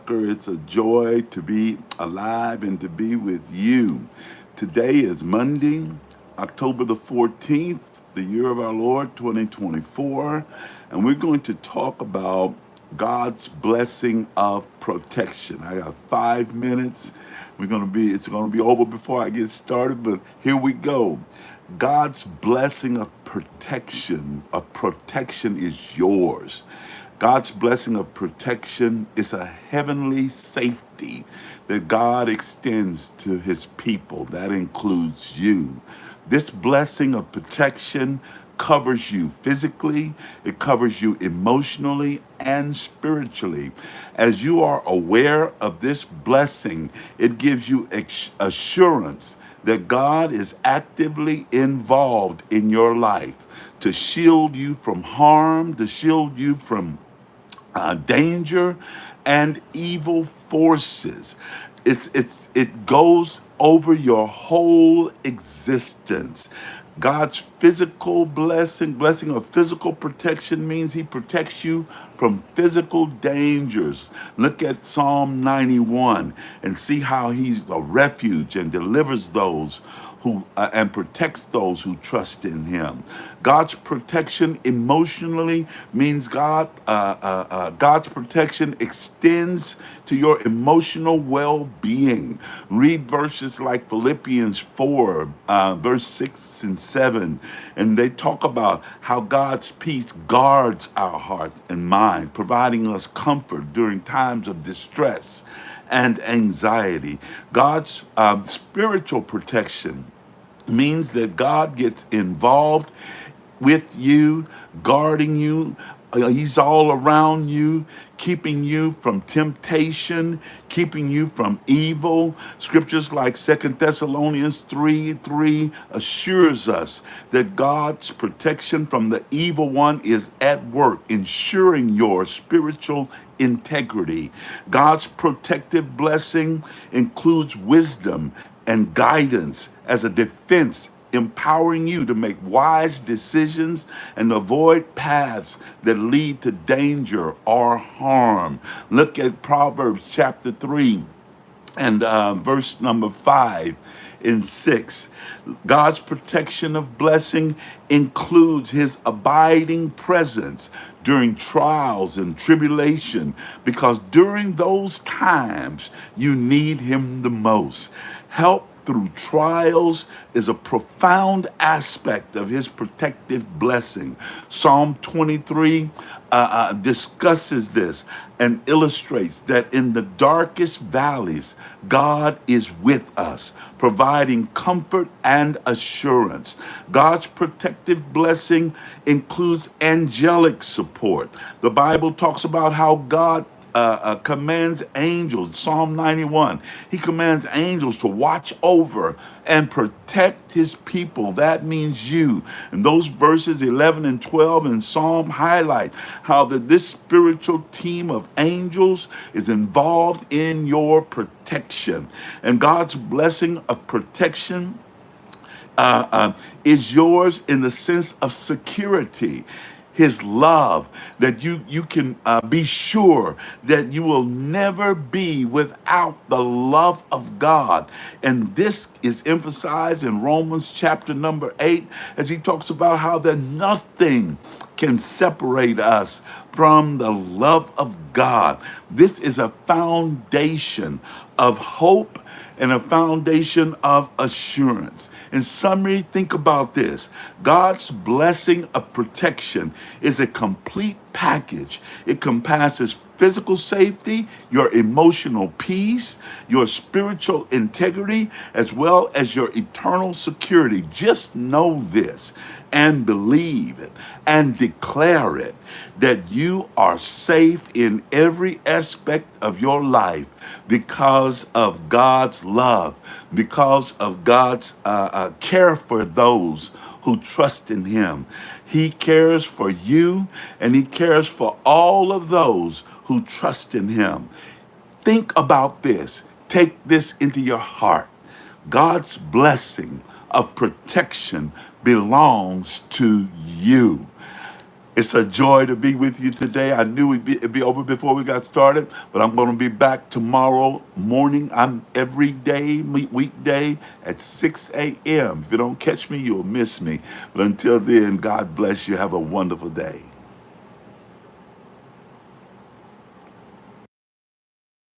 Walker. It's a joy to be alive and to be with you. Today is Monday, October the 14th, the year of our Lord 2024, and we're going to talk about God's blessing of protection. I got 5 minutes. It's going to be over before I get started, but here we go. God's blessing of protection is yours. God's blessing of protection is a heavenly safety that God extends to his people. That includes you. This blessing of protection covers you physically, it covers you emotionally and spiritually. As you are aware of this blessing, it gives you assurance that God is actively involved in your life to shield you from harm, to shield you from danger and evil forces. It goes over your whole existence. God's physical blessing of physical protection means he protects you from physical dangers. Look at Psalm 91 and see how he's a refuge and delivers those who and protects those who trust in him. God's protection emotionally means God's protection extends to your emotional well-being. Read verses like Philippians 4, verse 6 and 7, and they talk about how God's peace guards our heart and mind, providing us comfort during times of distress and anxiety. God's spiritual protection means that God gets involved with you, guarding you. He's all around you, keeping you from temptation, keeping you from evil. Scriptures like 2 Thessalonians 3:3 assures us that God's protection from the evil one is at work, ensuring your spiritual integrity. God's protective blessing includes wisdom and guidance as a defense, empowering you to make wise decisions and avoid paths that lead to danger or harm. Look at Proverbs chapter 3 and verse number 5 and 6. God's protection of blessing includes his abiding presence during trials and tribulation, because during those times you need him the most. Help through trials is a profound aspect of his protective blessing. Psalm 23 discusses this and illustrates that in the darkest valleys, God is with us, providing comfort and assurance. God's protective blessing includes angelic support. The Bible talks about how God commands angels, Psalm 91. He commands angels to watch over and protect his people. That means you. And those verses 11 and 12 in Psalm highlight how that this spiritual team of angels is involved in your protection. And God's blessing of protection is yours in the sense of security. His love, that you can be sure that you will never be without the love of God. And this is emphasized in Romans chapter number 8 as he talks about how that nothing can separate us from the love of God. This is a foundation of hope and a foundation of assurance. In summary, think about this. God's blessing of protection is a complete package. It compasses physical safety, your emotional peace, your spiritual integrity, as well as your eternal security. Just know this and believe it and declare it that you are safe in every aspect of your life because of God's love, because of God's care for those who trust in him. He cares for you and he cares for all of those who trust in him. Think about this. Take this into your heart. God's blessing of protection belongs to you. It's a joy to be with you today. I knew it'd be over before we got started, but I'm going to be back tomorrow morning. I'm every day, weekday at 6 a.m. If you don't catch me, you'll miss me. But until then, God bless you. Have a wonderful day.